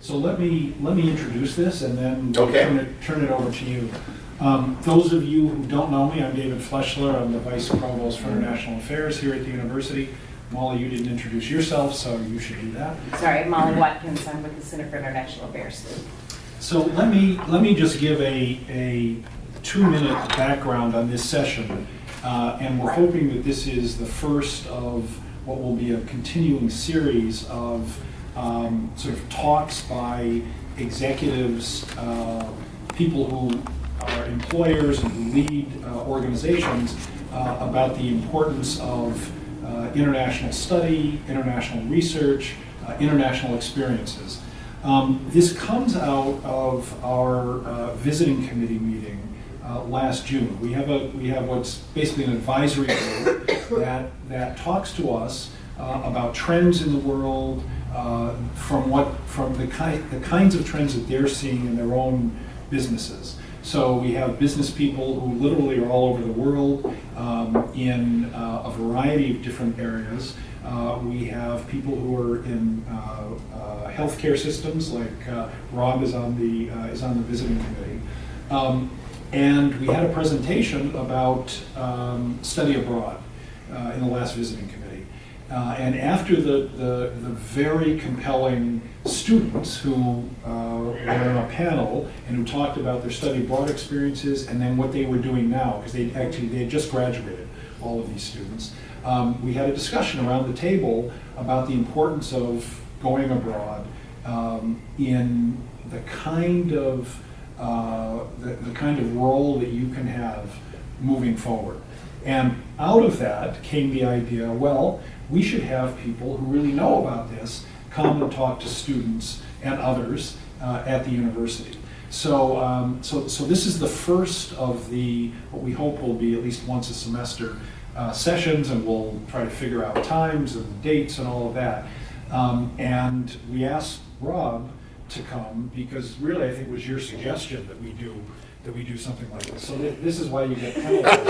So let me introduce this and then Okay. turn it over to you. Those of you who don't know me, I'm David Fleschler. I'm the Vice Provost for International Affairs here at the university. Molly, you didn't introduce yourself, so you should do that. Sorry, I'm Molly Watkins. I'm with the Center for International Affairs. So let me just give a 2-minute background on this session, and we're hoping that this is the first of what will be a continuing series of sort of talks by executives, people who are employers and who lead organizations about the importance of international study, international research, international experiences. This comes out of our visiting committee meeting last June. We have what's basically an advisory group that talks to us about trends in the world, from the kinds of trends that they're seeing in their own businesses. So we have business people who literally are all over the world in a variety of different areas. We have people who are in healthcare systems, like Rob is on the visiting committee, and we had a presentation about study abroad in the last visiting committee. And after the very compelling students who were on a panel and who talked about their study abroad experiences and then what they were doing now, because they had just graduated, all of these students, we had a discussion around the table about the importance of going abroad in the kind of role that you can have moving forward. And out of that came the idea, well, we should have people who really know about this come and talk to students and others at the university. So this is the first of what we hope will be at least once a semester sessions, and we'll try to figure out times and dates and all of that. And we asked Rob to come because really I think it was your suggestion that we do something like this. So this is why you get penalized.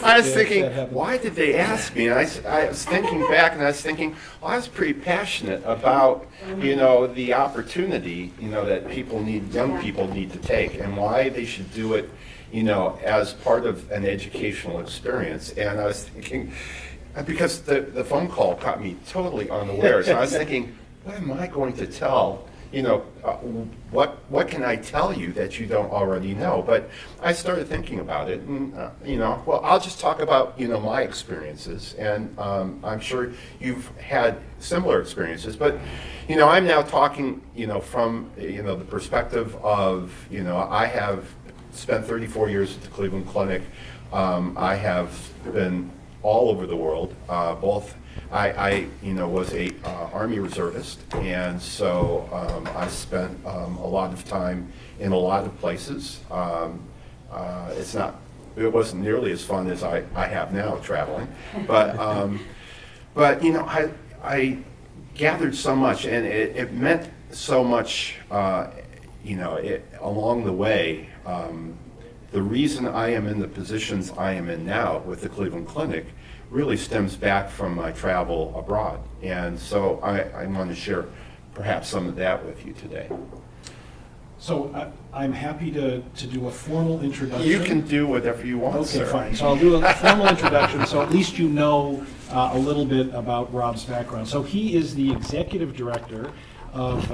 I was thinking, why did they ask me? And I was thinking back, and I was thinking, well, I was pretty passionate about, the opportunity, that young people need to take, and why they should do it, as part of an educational experience. And I was thinking, because the phone call caught me totally unawares, and I was thinking, what am I going to tell? What can I tell you that you don't already know? But I started thinking about it, and well, I'll just talk about my experiences, and I'm sure you've had similar experiences. But I'm now talking from the perspective of I have spent 34 years at the Cleveland Clinic. I have been all over the world, both. I was a Army reservist, and so I spent a lot of time in a lot of places. It wasn't nearly as fun as I have now traveling, but I gathered so much, and it meant so much, along the way. The reason I am in the positions I am in now with the Cleveland Clinic really stems back from my travel abroad. And so I want to share perhaps some of that with you today. So I'm happy to do a formal introduction. You can do whatever you want, sir. Okay, fine. So I'll do a formal introduction, so at least you know a little bit about Rob's background. So he is the executive director of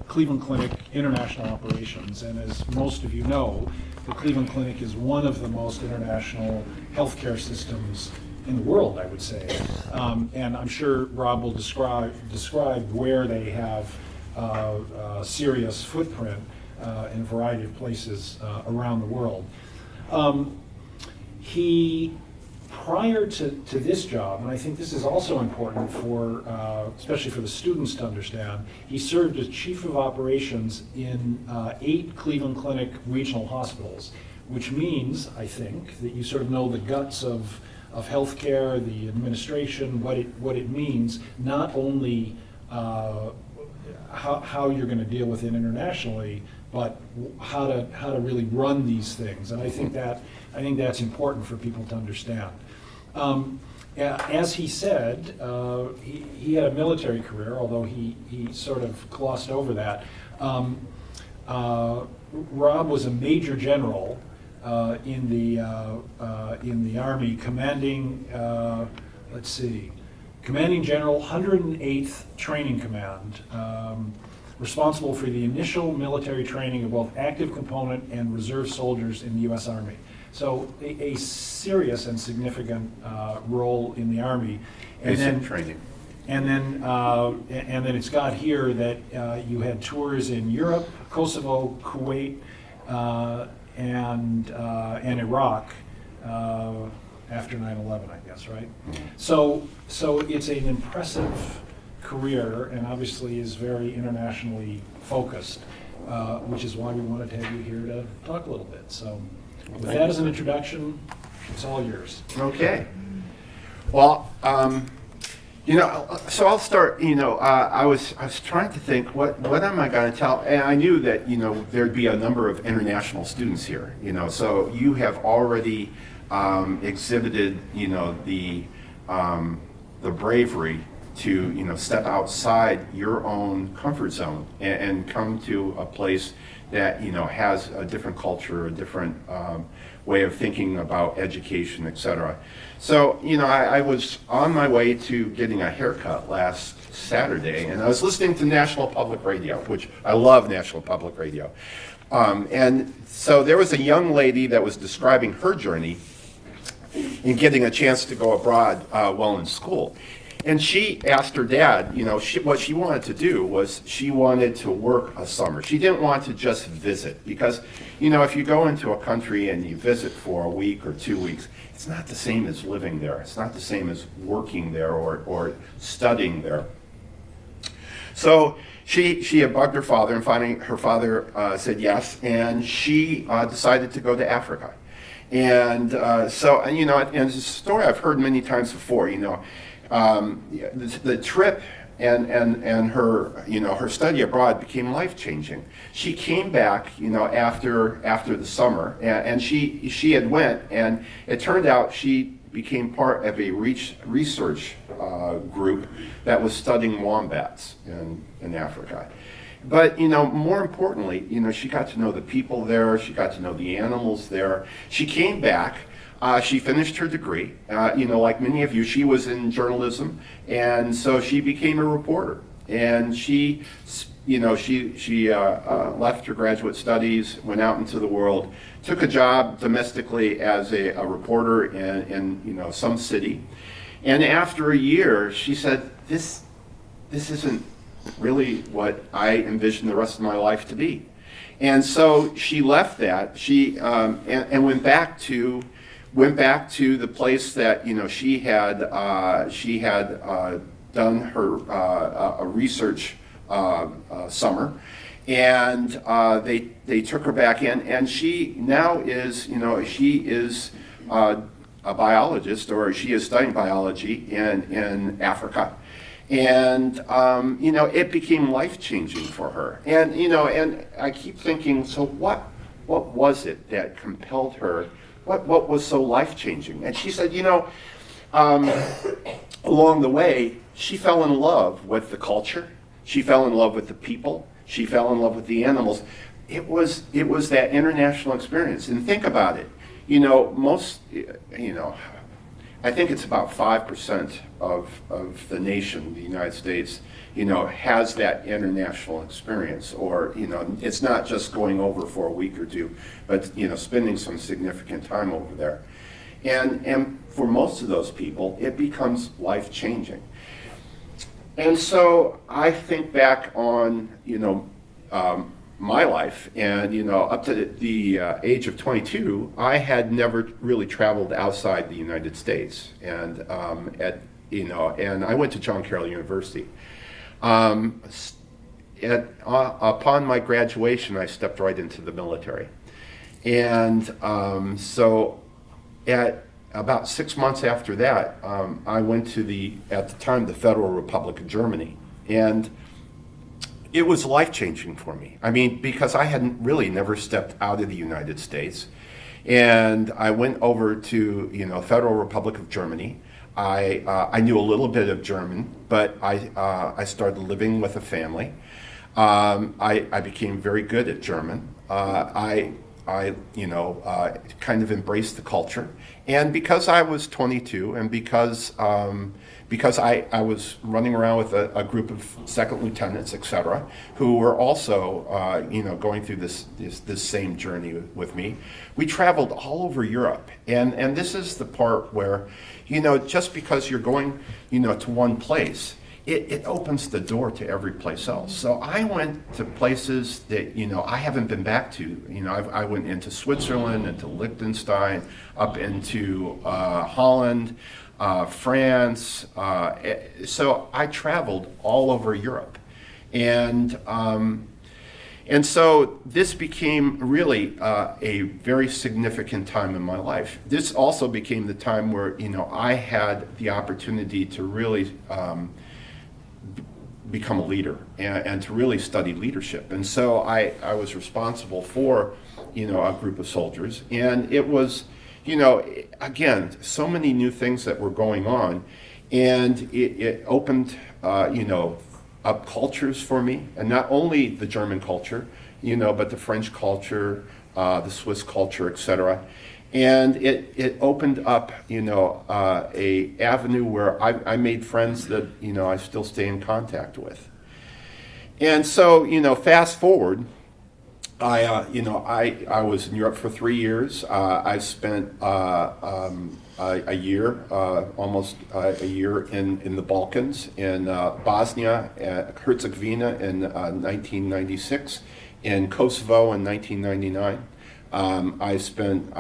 Cleveland Clinic International Operations, and as most of you know, the Cleveland Clinic is one of the most international healthcare systems in the world, I would say. And I'm sure Rob will describe where they have a serious footprint in a variety of places around the world. He, prior to this job, and I think this is also important for, especially for the students to understand, he served as chief of operations in 8 Cleveland Clinic regional hospitals, which means, I think, that you sort of know the guts of healthcare, the administration, what it means, not only how you're going to deal with it internationally, but how to really run these things. And I think that's important for people to understand. As he said, he had a military career, although he sort of glossed over that. Rob was a major general in the Army, commanding, commanding general, 108th Training Command, responsible for the initial military training of both active component and reserve soldiers in the U.S. Army. So a serious and significant role in the Army. And Basic training. And then it's got here that you had tours in Europe, Kosovo, Kuwait, and Iraq after 9/11, I guess, right? So it's an impressive career, and obviously is very internationally focused, which is why we wanted to have you here to talk a little bit. So with that as an introduction, it's all yours. Okay. Well, so I'll start. I was trying to think what am I going to tell, and I knew that there'd be a number of international students here. So you have already exhibited the bravery to step outside your own comfort zone and come to a place that has a different culture, a different way of thinking about education, etc. So I was on my way to getting a haircut last Saturday, and I was listening to National Public Radio, which I love National Public Radio. And so there was a young lady that was describing her journey in getting a chance to go abroad while in school. And she asked her dad, what she wanted to do was she wanted to work a summer. She didn't want to just visit because, if you go into a country and you visit for a week or 2 weeks, it's not the same as living there. It's not the same as working there or studying there. So she had bugged her father, and finally her father said yes, and she decided to go to Africa. And and it's a story I've heard many times before, the trip and her her study abroad became life-changing. She came back after the summer, and she had went, and it turned out she became part of a research group that was studying wombats in Africa. But more importantly, she got to know the people there. She got to know the animals there. She came back. She finished her degree. Like many of you, she was in journalism, and so she became a reporter. And she left her graduate studies, went out into the world, took a job domestically as a reporter in some city. And after a year, she said, "This isn't really what I envisioned the rest of my life to be." And so she left that. She and went back to the place that she had done her a research summer, and they took her back in, and she now is she is a biologist, or she is studying biology in Africa. And it became life-changing for her. And and I keep thinking, so what was it that compelled her? What was so life-changing? And she said, along the way, she fell in love with the culture. She fell in love with the people. She fell in love with the animals. It was that international experience. And think about it. I think it's about 5% of the nation, the United States, has that international experience, or it's not just going over for a week or two, but spending some significant time over there. And for most of those people, it becomes life-changing. And so I think back on my life, and up to the age of 22, I had never really traveled outside the United States, and and I went to John Carroll University. Upon my graduation, I stepped right into the military, and so at about 6 months after that, I went to at the time, the Federal Republic of Germany, and it was life-changing for me. I mean, because I hadn't really never stepped out of the United States. And I went over to, Federal Republic of Germany. I knew a little bit of German, but I started living with a family. I became very good at German. I kind of embraced the culture. And because I was 22 and because I was running around with a group of second lieutenants, et cetera, who were also, going through this same journey with me, we traveled all over Europe. And this is the part where, just because you're going, to one place, it opens the door to every place else. So I went to places that, I haven't been back to. I went into Switzerland, into Liechtenstein, up into Holland, France. So I traveled all over Europe. And so this became really a very significant time in my life. This also became the time where, I had the opportunity to really become a leader and to really study leadership. And so I was responsible for, a group of soldiers. And it was, again, so many new things that were going on. And it opened, up cultures for me. And not only the German culture, but the French culture, the Swiss culture, et cetera. And it opened up, a avenue where I made friends that, I still stay in contact with. And so, fast forward, I was in Europe for 3 years. I spent a year, almost a year in the Balkans, in Bosnia, Herzegovina in 1996, in Kosovo in 1999. I've spent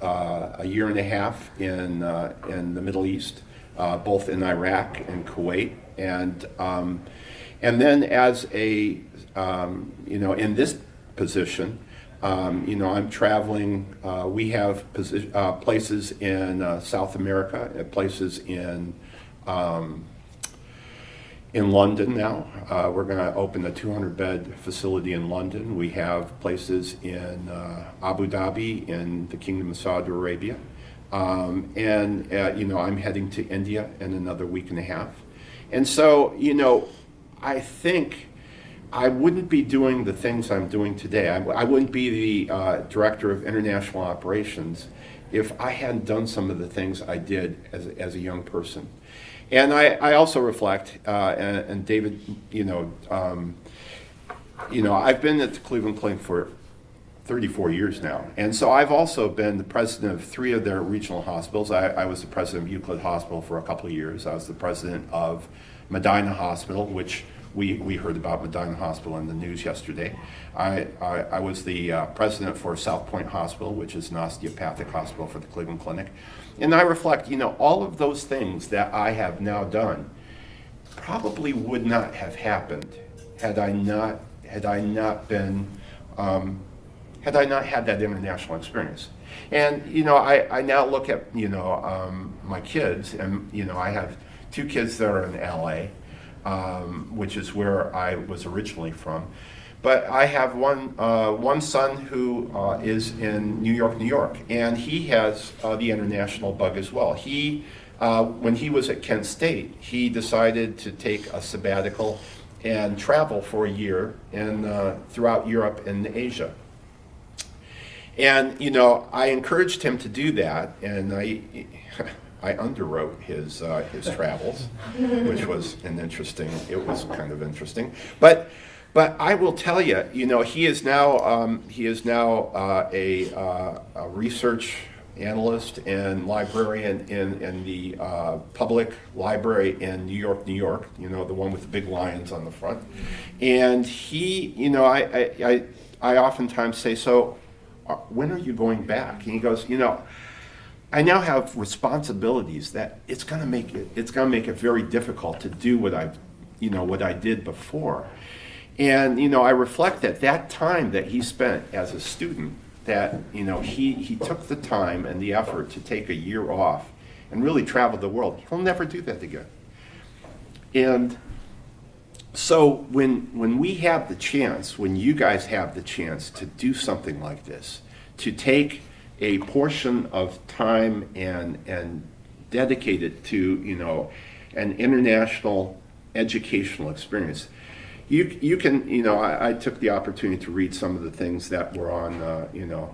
a year and a half in the Middle East, both in Iraq and Kuwait, and then as a in this position, I'm traveling. We have places in South America, places in London now. We're going to open a 200-bed facility in London. We have places in Abu Dhabi, in the Kingdom of Saudi Arabia. And I'm heading to India in another week and a half. And so, I think I wouldn't be doing the things I'm doing today. I wouldn't be the Director of International Operations if I hadn't done some of the things I did as a young person. And I also reflect, and David, I've been at the Cleveland Clinic for 34 years now. And so I've also been the president of 3 of their regional hospitals. I was the president of Euclid Hospital for a couple of years. I was the president of Medina Hospital, which we heard about Medina Hospital in the news yesterday. I was the president for South Point Hospital, which is an osteopathic hospital for the Cleveland Clinic. And I reflect, all of those things that I have now done probably would not have happened had I not had that international experience. And I now look at my kids, and I have 2 kids that are in LA, which is where I was originally from. But I have one son who is in New York, and he has the international bug as well. He, when he was at Kent State, he decided to take a sabbatical and travel for a year throughout Europe and Asia. And I encouraged him to do that, and I underwrote his travels, which was it was kind of interesting. But I will tell you, he is now a research analyst and librarian in the public library in New York, the one with the big lions on the front. And he, I oftentimes say, so when are you going back? And he goes, I now have responsibilities that it's going to make it very difficult to do what I did before. And I reflect that time that he spent as a student, that he took the time and the effort to take a year off and really travel the world. He'll never do that again. And so when we have the chance, when you guys have the chance to do something like this, to take a portion of time and dedicated to, an international educational experience. You can, I took the opportunity to read some of the things that were on,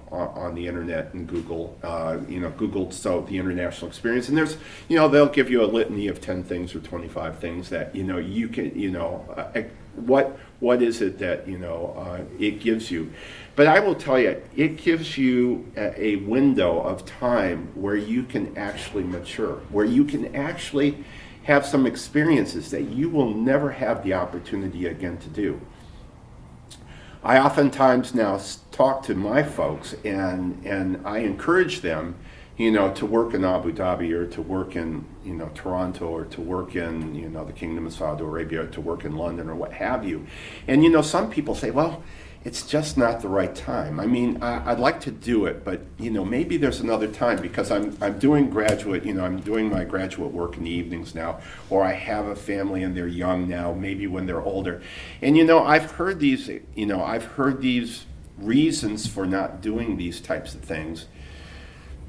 on the internet and Google, Googled the international experience, and there's, they'll give you a litany of 10 things or 25 things that, you can, what is it that, it gives you. But I will tell you, it gives you a window of time where you can actually mature, where you can actually have some experiences that you will never have the opportunity again to do. I oftentimes now talk to my folks and I encourage them, to work in Abu Dhabi or to work in, Toronto or to work in, the Kingdom of Saudi Arabia or to work in London or what have you. And, some people say, well, it's just not the right time. I mean, I'd like to do it, but maybe there's another time because I'm doing graduate, I'm doing my graduate work in the evenings now, or I have a family and they're young now, maybe when they're older. And I've heard these reasons for not doing these types of things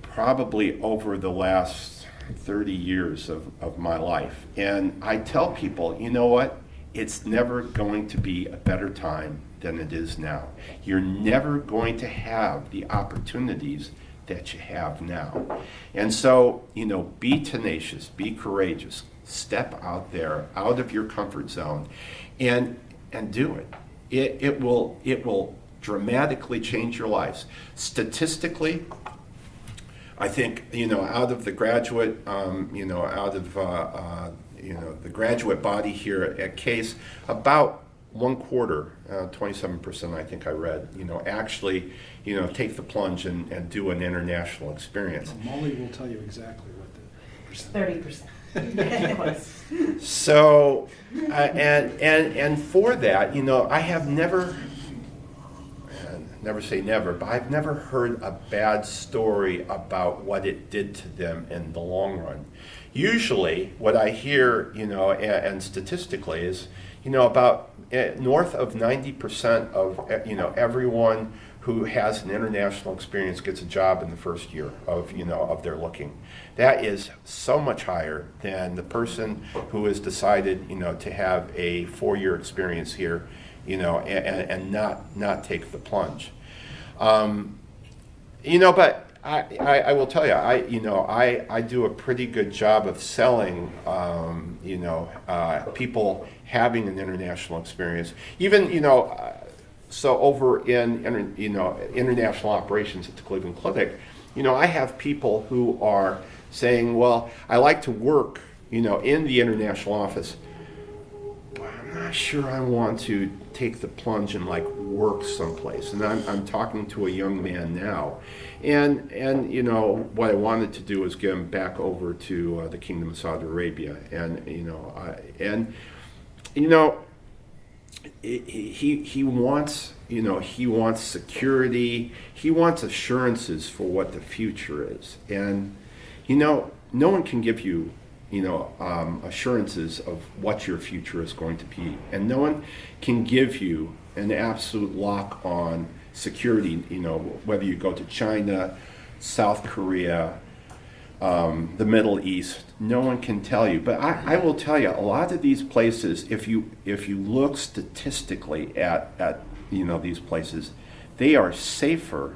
probably over the last 30 years of my life. And I tell people, you know what? It's never going to be a better time than it is now. You're never going to have the opportunities that you have now. And so, be tenacious, be courageous, step out there, out of your comfort zone, and do it. It will dramatically change your lives. Statistically, I think, out of the graduate, the graduate body here at CASE, about 27%, I think I read, actually, take the plunge and do an international experience. Molly will tell you exactly what the percent. 30%. So, and for that, I have never say never, but I've never heard a bad story about what it did to them in the long run. Usually, what I hear, and statistically is, about north of 90% of, everyone who has an international experience gets a job in the first year of their looking. That is so much higher than the person who has decided, to have a 4-year experience here, and not take the plunge. But I will tell you, I do a pretty good job of selling, people having an international experience. Even, so over in, international operations at the Cleveland Clinic, I have people who are saying, well, I like to work, in the international office, but I'm not sure I want to take the plunge and work someplace. And I'm talking to a young man now. And what I wanted to do is get him back over to the Kingdom of Saudi Arabia. And, he wants, he wants security. He wants assurances for what the future is. And, no one can give you, assurances of what your future is going to be. And no one can give you an absolute lock on security, whether you go to China, South Korea, the Middle East, no one can tell you. But I will tell you, a lot of these places, if you look statistically at these places, they are safer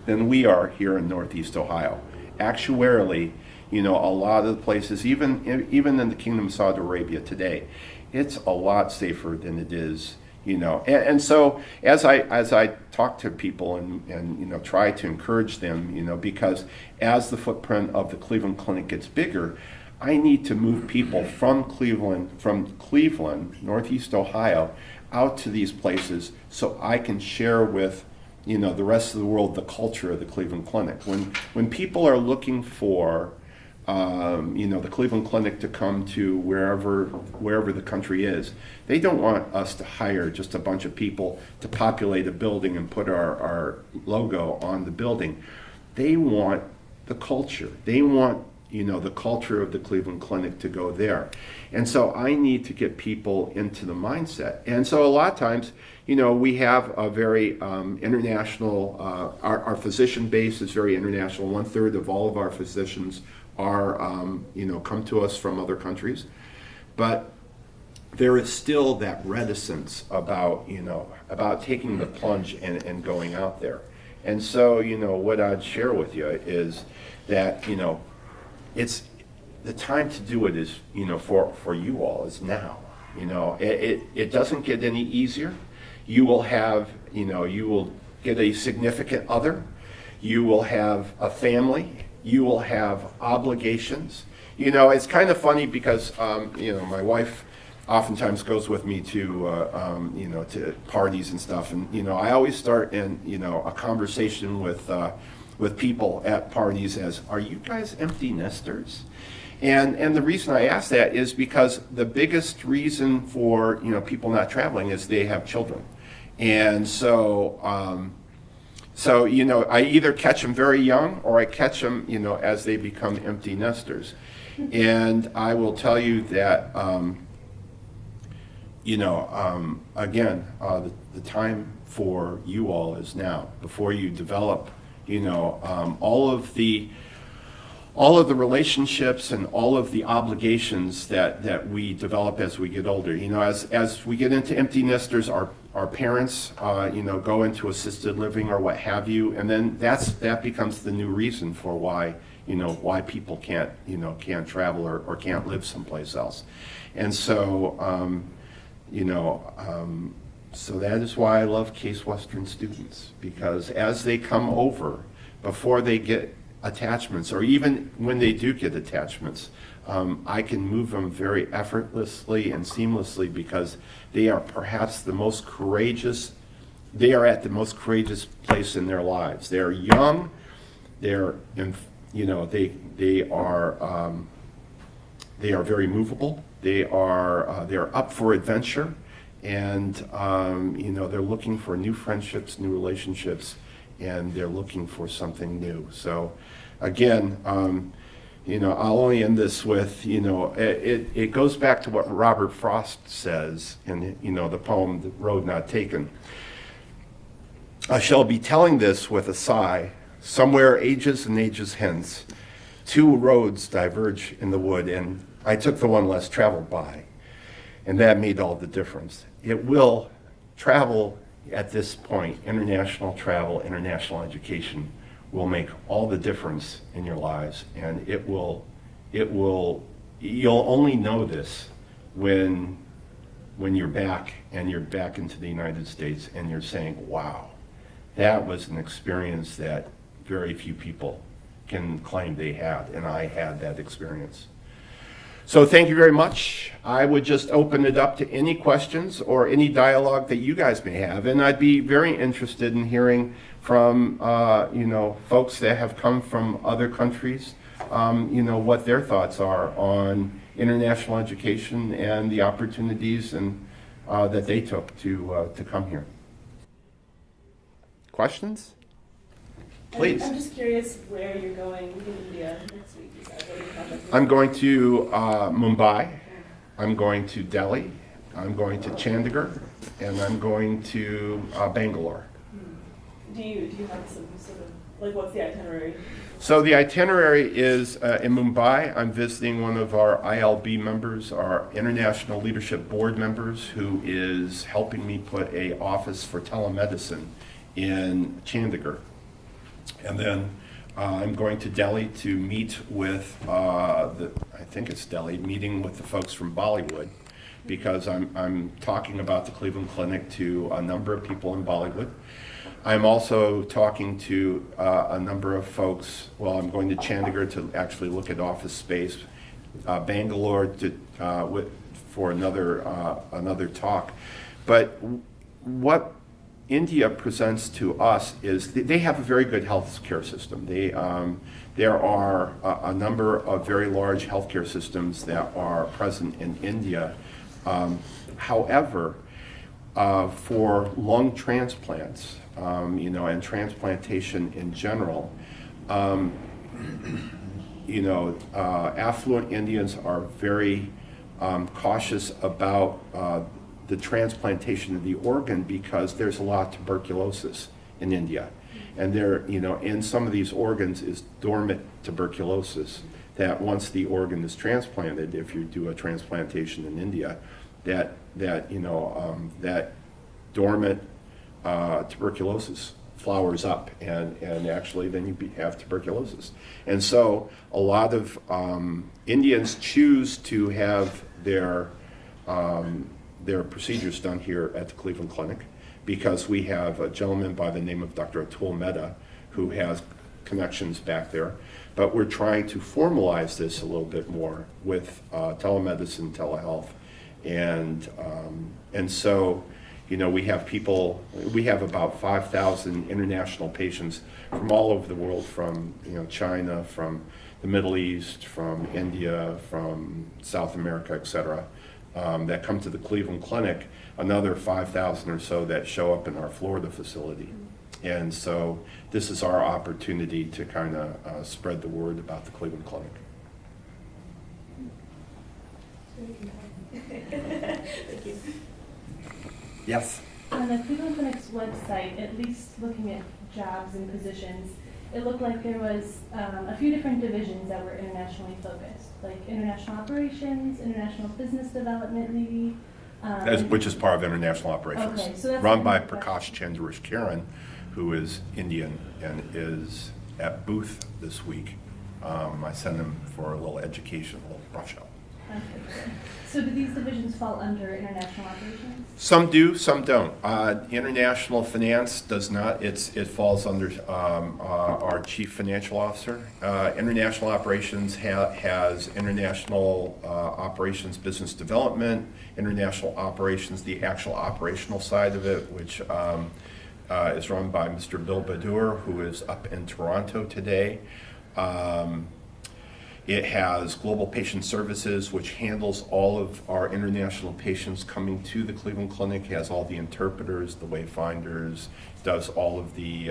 than we are here in Northeast Ohio. Actuarially, a lot of the places, even in the Kingdom of Saudi Arabia today, it's a lot safer than it is, And so as I talk to people and try to encourage them, because as the footprint of the Cleveland Clinic gets bigger, I need to move people from Cleveland, Northeast Ohio, out to these places so I can share with the rest of the world the culture of the Cleveland Clinic. When people are looking for the Cleveland Clinic to come to wherever the country is, they don't want us to hire just a bunch of people to populate a building and put our logo on the building. They want the culture. They want the culture of the Cleveland Clinic to go there. And so I need to get people into the mindset. And so a lot of times, we have a very international, our physician base is very international. 1/3 of all of our physicians are, come to us from other countries. But there is still that reticence about, about taking the plunge and going out there. And so, what I'd share with you is that, it's the time to do it is, for you all is now. It doesn't get any easier. You will have, you will get a significant other. You will have a family. You will have obligations. It's kind of funny because, my wife oftentimes goes with me to, to parties and stuff. And, I always start in, a conversation with people at parties as, are you guys empty nesters? And the reason I ask that is because the biggest reason for, people not traveling is they have children. And so, I either catch them very young or I catch them, as they become empty nesters. And I will tell you that, again, the time for you all is now, before you develop, all of the relationships and all of the obligations that we develop as we get older. As we get into empty nesters, our parents, go into assisted living or what have you, and then that becomes the new reason for why people can't travel or can't live someplace else. And so, so that is why I love Case Western students, because as they come over, before they get attachments, or even when they do get attachments, I can move them very effortlessly and seamlessly because they are perhaps the most courageous, they are at the most courageous place in their lives. They're young, they're, they are very movable, they're up for adventure, and, they're looking for new friendships, new relationships, and they're looking for something new. So again, I'll only end this with, it goes back to what Robert Frost says in, the poem, The Road Not Taken. I shall be telling this with a sigh, somewhere ages and ages hence, two roads diverge in the wood, and I took the one less traveled by, and that made all the difference. It will travel at this point, international travel, international education will make all the difference in your lives, and you'll only know this when you're back into the United States and you're saying, wow, that was an experience that very few people can claim they had, and I had that experience. So thank you very much. I would just open it up to any questions or any dialogue that you guys may have, and I'd be very interested in hearing from folks that have come from other countries, what their thoughts are on international education and the opportunities and that they took to come here. Questions? Please. I'm just curious where you're going in India next week. I'm going to Mumbai, I'm going to Delhi, I'm going to Chandigarh, and I'm going to Bangalore. Do you have some sort of, what's the itinerary? So the itinerary is in Mumbai. I'm visiting one of our ILB members, our International Leadership Board members, who is helping me put an office for telemedicine in Chandigarh. And then I'm going to Delhi to meet with, I think it's Delhi, meeting with the folks from Bollywood, because I'm talking about the Cleveland Clinic to a number of people in Bollywood. I'm also talking to a number of folks, well, I'm going to Chandigarh to actually look at office space, Bangalore for another talk. But what India presents to us is they have a very good health care system. There are a number of very large healthcare systems that are present in India. However, for lung transplants, and transplantation in general, affluent Indians are very cautious about the transplantation of the organ because there's a lot of tuberculosis in India. And there, in some of these organs is dormant tuberculosis that once the organ is transplanted, if you do a transplantation in India, that dormant tuberculosis flowers up, and actually then you have tuberculosis. And so a lot of Indians choose to have their procedures done here at the Cleveland Clinic, because we have a gentleman by the name of Dr. Atul Mehta who has connections back there. But we're trying to formalize this a little bit more with telemedicine, telehealth, and so, we have about 5,000 international patients from all over the world, from China, from the Middle East, from India, from South America, et cetera, that come to the Cleveland Clinic. Another 5,000 or so that show up in our Florida facility. And so this is our opportunity to kind of spread the word about the Cleveland Clinic. Thank you. Yes. On the Cleveland Clinic's website, at least looking at jobs and positions, it looked like there was a few different divisions that were internationally focused, like international operations, international business development, maybe. Which is part of international operations. Okay, so that's run by the next Prakash Chandrish Kiran, who is Indian and is at Booth this week. I sent him for a little education, a little brush up. Okay, good. So do these divisions fall under international operations? Some do, some don't. International finance does not. It falls under our chief financial officer. International operations has international operations business development, international operations, the actual operational side of it, which is run by Mr. Bill Badur, who is up in Toronto today. It has Global Patient Services, which handles all of our international patients coming to the Cleveland Clinic, has all the interpreters, the wayfinders, does all of the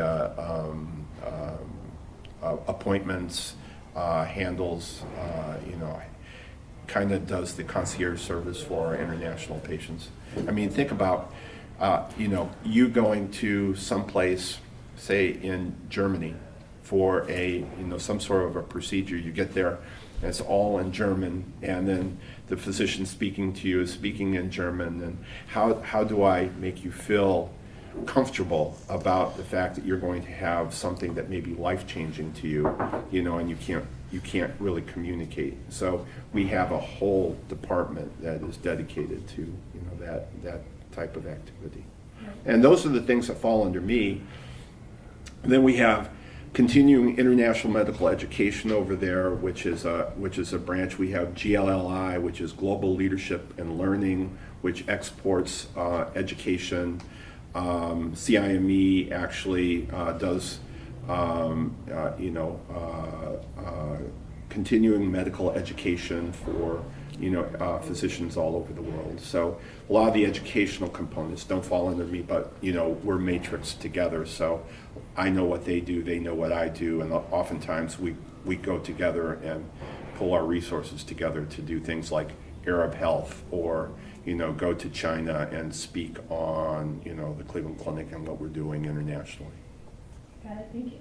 appointments, handles, kind of does the concierge service for our international patients. I mean, think about, you going to someplace, say in Germany, for some sort of a procedure. You get there, and it's all in German, and then the physician speaking to you is speaking in German. And how do I make you feel comfortable about the fact that you're going to have something that may be life-changing to you, and you can't really communicate. So we have a whole department that is dedicated to that type of activity. And those are the things that fall under me. And then we have continuing international medical education over there, which is a branch. We have GLLI, which is Global Leadership and Learning, which exports education. CIME actually does continuing medical education for physicians all over the world. So a lot of the educational components don't fall under me, but we're matrixed together. So I know what they do, they know what I do, and oftentimes we go together and pull our resources together to do things like Arab health, or go to China and speak on the Cleveland Clinic and what we're doing internationally. Got it, thank you.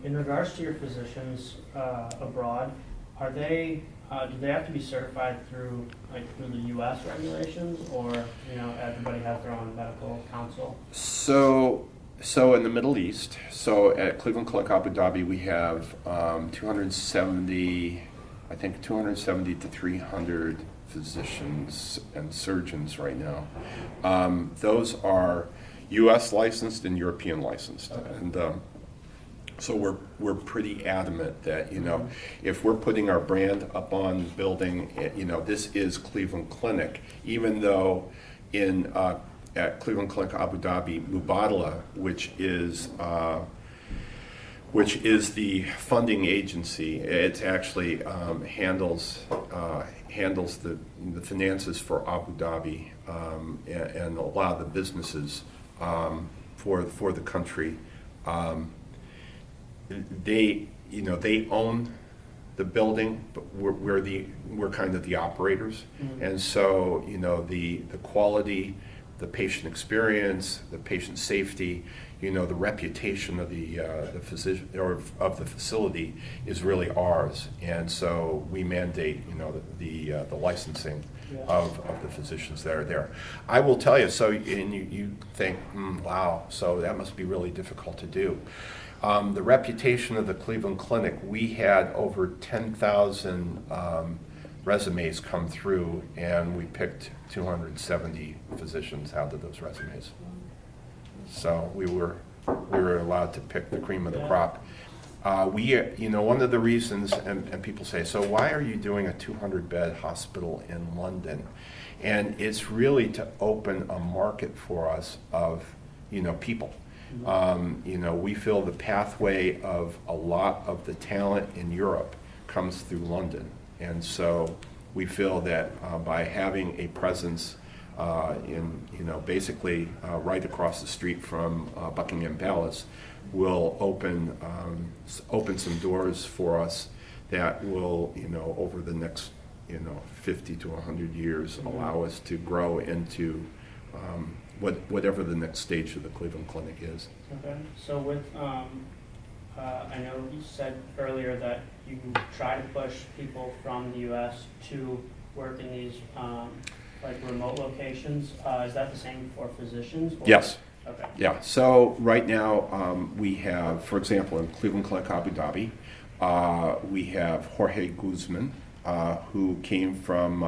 In regards to your physicians abroad, do they have to be certified through the U.S. regulations, or everybody has their own medical council? So in the Middle East, at Cleveland Clinic Abu Dhabi, we have 270 to 300 physicians and surgeons right now. Those are U.S. licensed and European licensed. Okay. And so we're pretty adamant that if we're putting our brand up on the building, this is Cleveland Clinic, even though at Cleveland Clinic Abu Dhabi, Mubadala, which is the funding agency, it actually handles the finances for Abu Dhabi and a lot of the businesses for the country. They own the building, but we're kind of the operators. Mm-hmm. And so the quality, the patient experience, the patient safety, the reputation of the physician or of the facility is really ours, and so we mandate, the licensing of the physicians that are there. I will tell you. So, and you think, wow, so that must be really difficult to do. The reputation of the Cleveland Clinic, we had over 10,000 resumes come through, and we picked 270 physicians out of those resumes. So we were allowed to pick the cream of the crop. One of the reasons, and people say, so why are you doing a 200-bed hospital in London? And it's really to open a market for us of, people. We feel the pathway of a lot of the talent in Europe comes through London. And so we feel that by having a presence basically right across the street from Buckingham Palace will open some doors for us that will, over the next, 50 to 100 years allow us to grow into whatever the next stage of the Cleveland Clinic is. Okay, so with, I know you said earlier that you try to push people from the U.S. to work in these remote locations. Is that the same for physicians? Or? Yes. Okay. Yeah. So right now we have, for example, in Cleveland Clinic Abu Dhabi, we have Jorge Guzman, who came from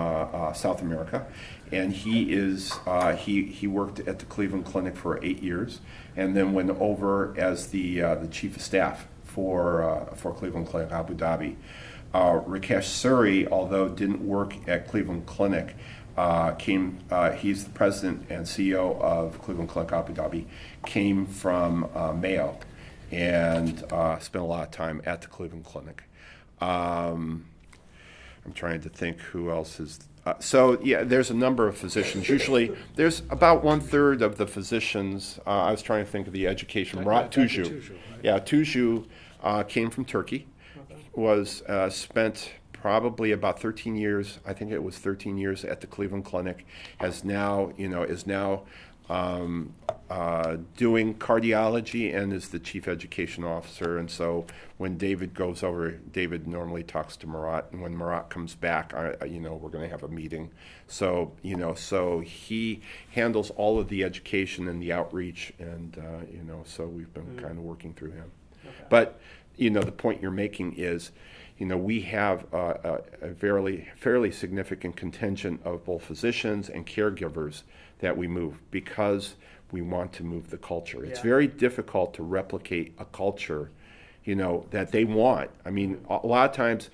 South America, and he worked at the Cleveland Clinic for 8 years, and then went over as the chief of staff for Cleveland Clinic Abu Dhabi. Rakesh Suri, although didn't work at Cleveland Clinic, he's the president and CEO of Cleveland Clinic Abu Dhabi, came from Mayo, and spent a lot of time at the Cleveland Clinic. I'm trying to think who else is. There's a number of physicians. Usually, there's about 1/3 of the physicians. I was trying to think of the education. Murat Tuju. Tuju, right? Yeah, Tuju came from Turkey. Was spent probably about 13 years. I think it was 13 years at the Cleveland Clinic. Is now doing cardiology and is the chief education officer. And so when David goes over, David normally talks to Murat, and when Murat comes back, we're going to have a meeting. So so he handles all of the education and the outreach, and so we've been kind of working through him. Okay. But the point you're making is, we have a fairly significant contingent of both physicians and caregivers that we move because we want to move the culture. It's very difficult to replicate a culture, that they want. I mean, a lot of times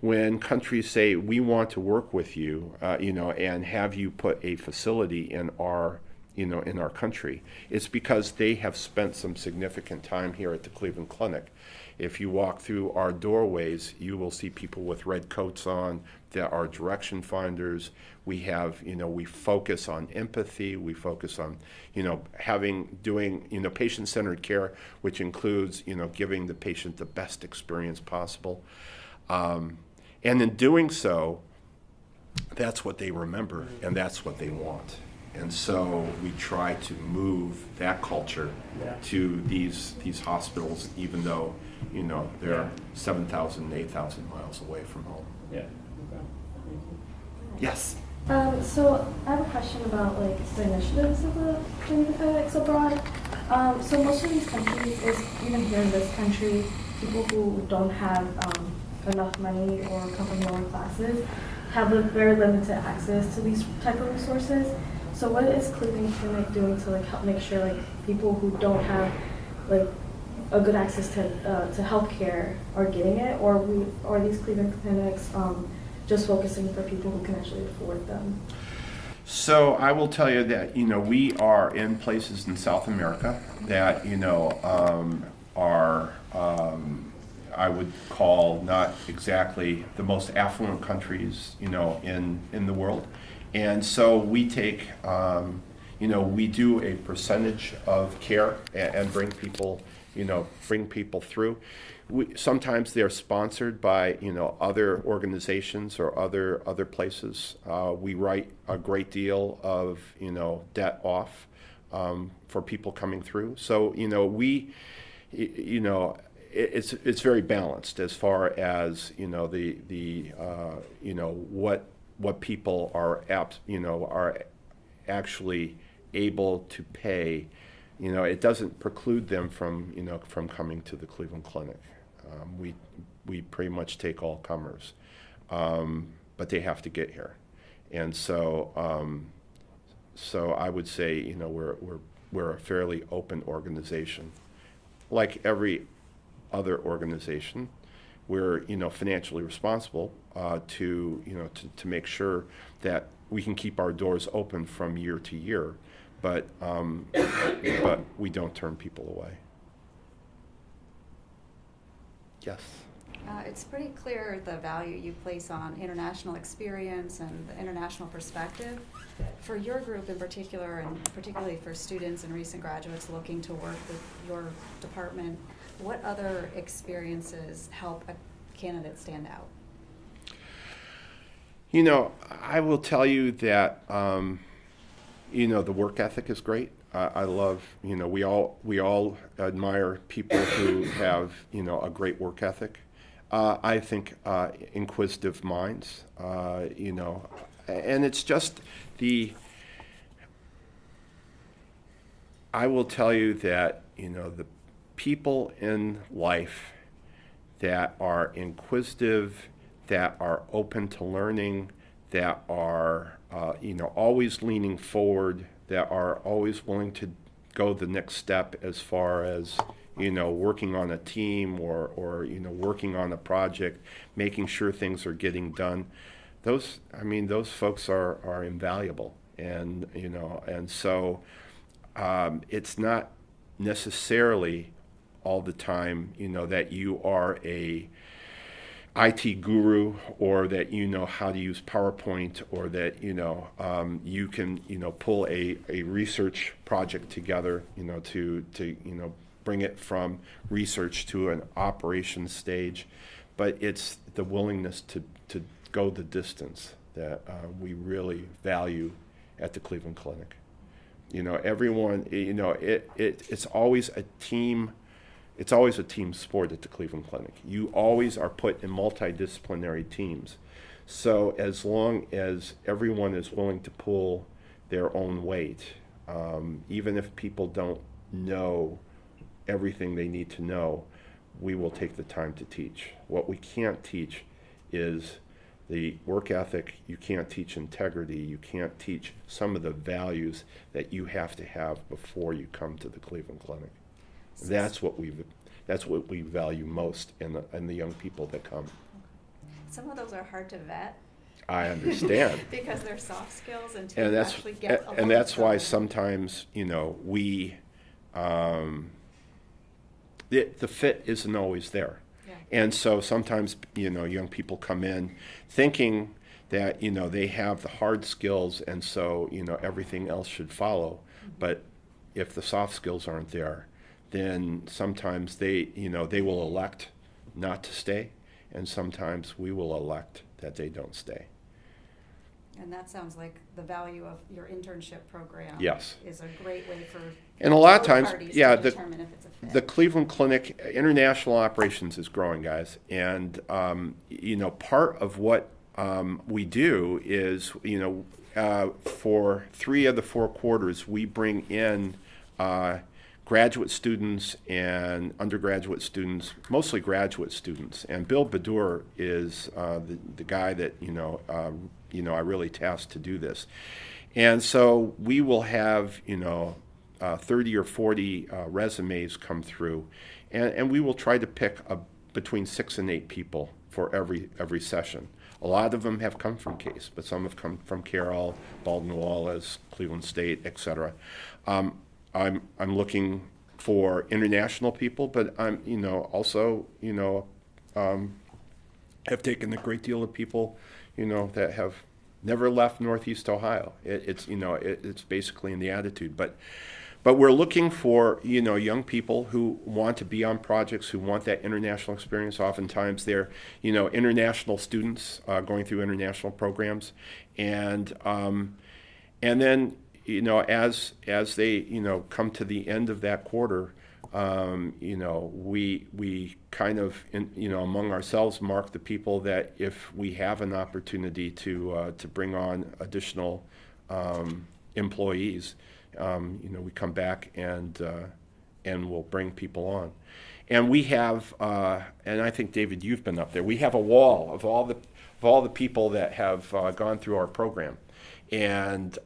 when countries say, we want to work with you, and have you put a facility in our country, it's because they have spent some significant time here at the Cleveland Clinic. If you walk through our doorways, you will see people with red coats on that are direction finders. We have, we focus on empathy. We focus on, doing patient-centered care, which includes, giving the patient the best experience possible. And in doing so, that's what they remember, and that's what they want. And so we try to move that culture to these hospitals, even though, they're 7,000, 8,000 miles away from home. Yeah. Okay. Yes. So I have a question about the initiatives of the clinics abroad. So most of these countries, even here in this country, people who don't have enough money or come from lower classes have very limited access to these type of resources. So what is Cleveland Clinic doing to help make sure people who don't have a good access to healthcare are getting it, or are these Cleveland clinics just focusing for people who can actually afford them? So I will tell you that we are in places in South America that are I would call not exactly the most affluent countries in the world, and so we take we do a percentage of care and bring people bring people through. Sometimes they're sponsored by, other organizations or other places. We write a great deal of, debt off for people coming through. So, it's very balanced as far as, what people are are actually able to pay. It doesn't preclude them from coming to the Cleveland Clinic. We pretty much take all comers, but they have to get here, and so I would say we're a fairly open organization, like every other organization. We're financially responsible to make sure that we can keep our doors open from year to year, but we don't turn people away. Yes. It's pretty clear the value you place on international experience and the international perspective. For your group in particular, and particularly for students and recent graduates looking to work with your department, what other experiences help a candidate stand out? I will tell you that, the work ethic is great. I love, we all admire people who have, a great work ethic. I think inquisitive minds, and it's just I will tell you that, the people in life that are inquisitive, that are open to learning, that are, always leaning forward, that are always willing to go the next step as far as, working on a team or working on a project, making sure things are getting done. Those folks are invaluable. And, and so it's not necessarily all the time, that you are a IT guru, or that you know how to use PowerPoint, or that you can pull a research project together, to bring it from research to an operations stage. But it's the willingness to go the distance that we really value at the Cleveland Clinic. Everyone, it's always a team. It's always a team sport at the Cleveland Clinic. You always are put in multidisciplinary teams. So as long as everyone is willing to pull their own weight, even if people don't know everything they need to know, we will take the time to teach. What we can't teach is the work ethic. You can't teach integrity. You can't teach some of the values that you have to have before you come to the Cleveland Clinic. That's what we value most in the young people that come. Some of those are hard to vet. I understand. Because they're soft skills and And to actually get along and that's with why someone. sometimes we the fit isn't always there. Yeah. And so sometimes young people come in thinking that they have the hard skills, and so everything else should follow. Mm-hmm. But if the soft skills aren't there, then sometimes they will elect not to stay, and sometimes we will elect that they don't stay. And that sounds like the value of your internship program. Yes. Is a great way for And a lot of both times, parties yeah, to determine if it's a fit. the Cleveland Clinic international operations is growing, guys, and part of what we do is for 3 of the 4 quarters we bring in graduate students and undergraduate students, mostly graduate students. And Bill Badur is the guy that I really tasked to do this. And so we will have 30 or 40 resumes come through, and we will try to pick between 6 and 8 people for every session. A lot of them have come from Case, but some have come from Carroll, Baldwin Wallace, Cleveland State, etc. I'm looking for international people, but I'm also have taken a great deal of people that have never left Northeast Ohio. It's basically in the attitude, but But we're looking for, young people who want to be on projects, who want that international experience. Oftentimes they're, international students going through international programs. And then, as they, come to the end of that quarter, we kind of, among ourselves mark the people that if we have an opportunity to bring on additional employees, we come back and we'll bring people on. And we have, and I think, David, you've been up there, we have a wall of all the people that have gone through our program. And,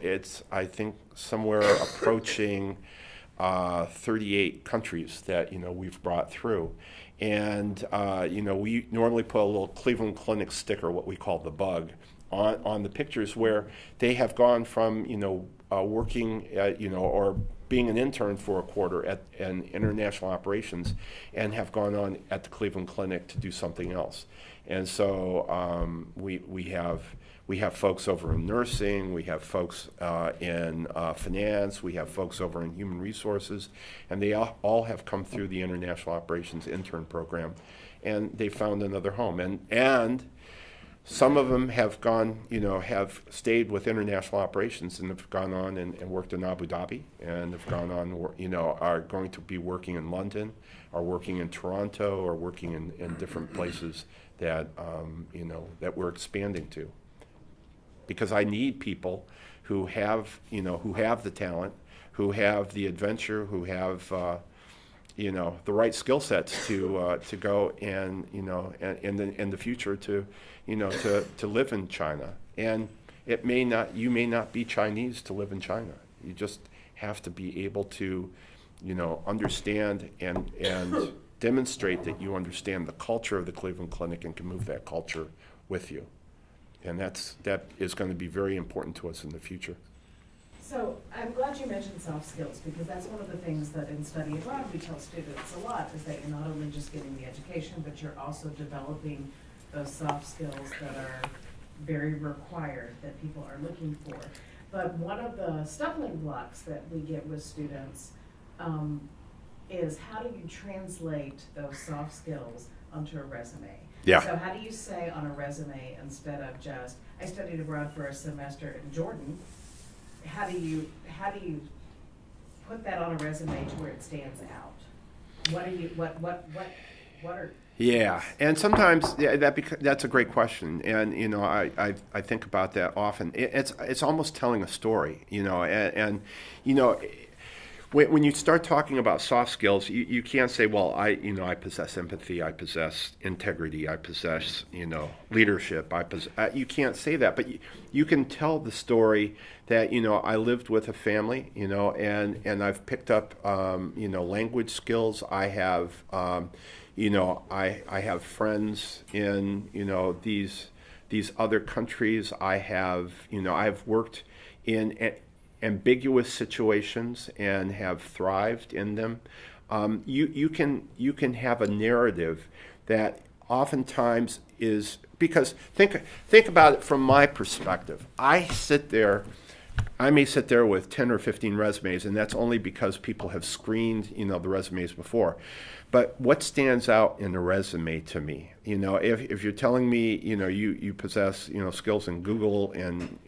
it's, I think, somewhere approaching 38 countries that, we've brought through. And, we normally put a little Cleveland Clinic sticker, what we call the bug, on the pictures where they have gone from, working, or being an intern for a quarter at international operations and have gone on at the Cleveland Clinic to do something else. And so we have folks over in nursing, we have folks in finance, we have folks over in human resources, and they all have come through the International Operations Intern Program, and they found another home. And some of them have gone, have stayed with international operations and have gone on and worked in Abu Dhabi, and have gone on, are going to be working in London, are working in Toronto, or working in different places that, that we're expanding to. Because I need people who have, who have the talent, who have the adventure, who have, the right skill sets to go and, in the future to, to live in China. And you may not be Chinese to live in China. You just have to be able to, understand and demonstrate that you understand the culture of the Cleveland Clinic and can move that culture with you. And that is going to be very important to us in the future. So I'm glad you mentioned soft skills, because that's one of the things that in study abroad we tell students a lot, is that you're not only just getting the education, but you're also developing those soft skills that are very required, that people are looking for. But one of the stumbling blocks that we get with students is, how do you translate those soft skills onto a resume? Yeah. So how do you say on a resume, instead of just, I studied abroad for a semester in Jordan, how do you put that on a resume to where it stands out? What are Yeah, and sometimes that's a great question, and I think about that often. It's almost telling a story, and when you start talking about soft skills, you can't say, well, I possess empathy, I possess integrity, I possess leadership, you can't say that, but you can tell the story that I lived with a family, and I've picked up language skills. I have I have friends in these other countries. I've worked in ambiguous situations and have thrived in them. You can have a narrative that oftentimes is, because think about it from my perspective. I may sit there with 10 or 15 resumes, and that's only because people have screened the resumes before. But what stands out in a resume to me, if you're telling me you possess skills in Google and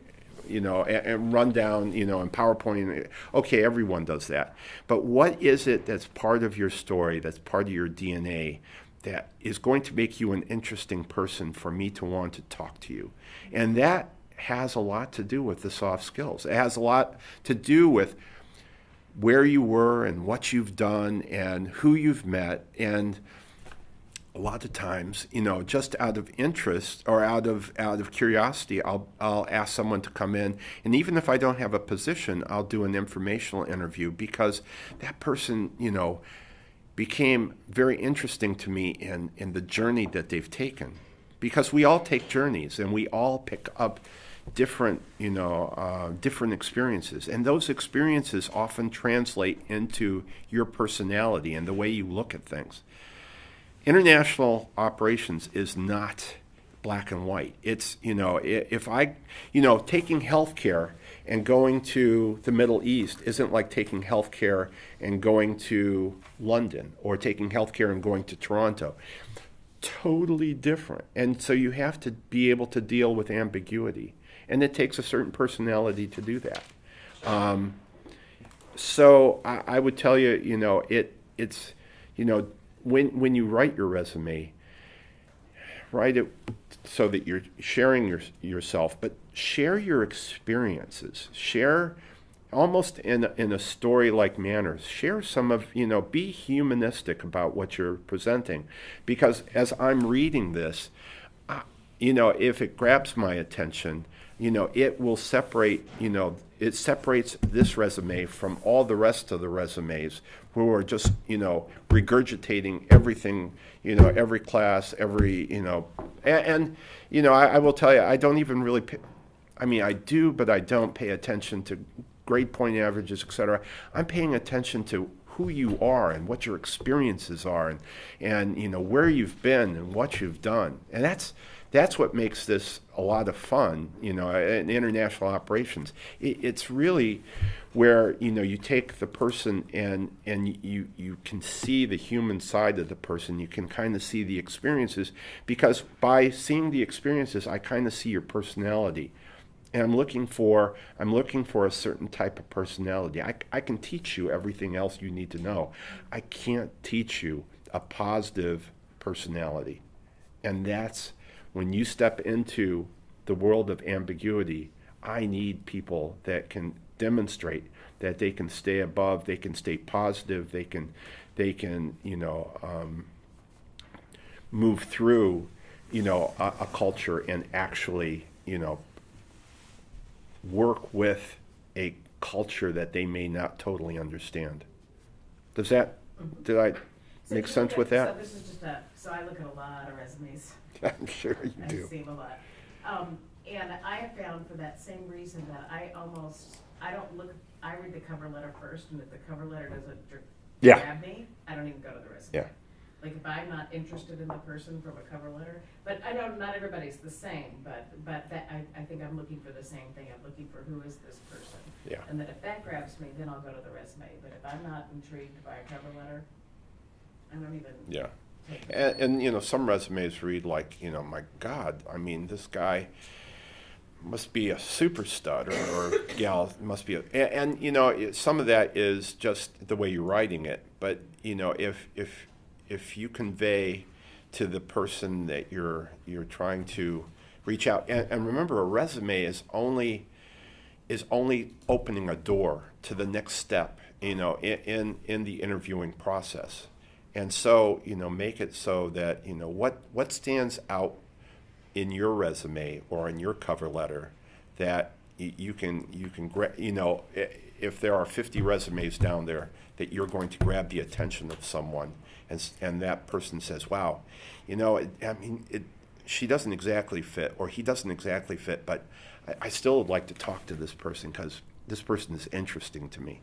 and run down, and PowerPoint. Okay, everyone does that. But what is it that's part of your story, that's part of your DNA, that is going to make you an interesting person for me to want to talk to you? And that has a lot to do with the soft skills. It has a lot to do with where you were and what you've done and who you've met. And a lot of times, just out of interest or out of curiosity, I'll ask someone to come in, and even if I don't have a position, I'll do an informational interview, because that person, became very interesting to me in the journey that they've taken. Because we all take journeys, and we all pick up different experiences, and those experiences often translate into your personality and the way you look at things. International operations is not black and white. It's, if I, taking healthcare and going to the Middle East isn't like taking healthcare and going to London, or taking healthcare and going to Toronto. Totally different. And so you have to be able to deal with ambiguity. And it takes a certain personality to do that. So I would tell you, it's when you write your resume, write it so that you're sharing yourself, but share your experiences. Share almost in a story-like manner. Share some of, be humanistic about what you're presenting. Because as I'm reading this, if it grabs my attention, it will separate, it separates this resume from all the rest of the resumes who are just, regurgitating everything, every class, every, I will tell you, I don't even really I do, but I don't pay attention to grade point averages, et cetera. I'm paying attention to who you are and what your experiences are, and where you've been and what you've done. And that's what makes this a lot of fun, in international operations. It's really where, you take the person and you can see the human side of the person. You can kind of see the experiences, because by seeing the experiences, I kind of see your personality. And I'm looking for a certain type of personality. I can teach you everything else you need to know. I can't teach you a positive personality. And that's when you step into the world of ambiguity. I need people that can demonstrate that they can stay above, they can stay positive, they can move through, a culture and actually, work with a culture that they may not totally understand. Did I make sense with that? So this is just so I look at a lot of resumes. I'm sure you do. I see them a lot. And I have found, for that same reason, that I read the cover letter first, and if the cover letter doesn't grab me, I don't even go to the resume. Yeah. Like, if I'm not interested in the person from a cover letter, but I know not everybody's the same, but that, I think I'm looking for the same thing. I'm looking for who is this person. Yeah. And that if that grabs me, then I'll go to the resume. But if I'm not intrigued by a cover letter, I don't even. Yeah. And some resumes read like, my God, this guy must be a super stud, or gal must be some of that is just the way you're writing it. But, if you convey to the person that you're trying to reach out, and remember, a resume is only opening a door to the next step, in the interviewing process. And so, make it so that, what stands out in your resume or in your cover letter that you can if there are 50 resumes down there, that you're going to grab the attention of someone, and that person says, wow, she doesn't exactly fit, or he doesn't exactly fit, but I still would like to talk to this person because this person is interesting to me.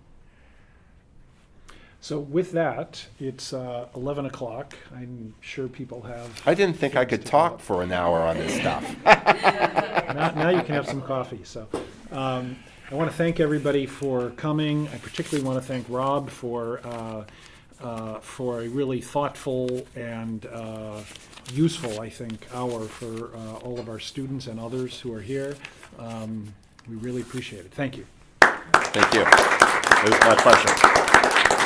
So with that, it's 11 o'clock. I'm sure people have... I didn't think I could talk for an hour on this stuff. Now you can have some coffee. So I want to thank everybody for coming. I particularly want to thank Rob for a really thoughtful and useful, I think, hour for all of our students and others who are here. We really appreciate it. Thank you. Thank you. It was my pleasure.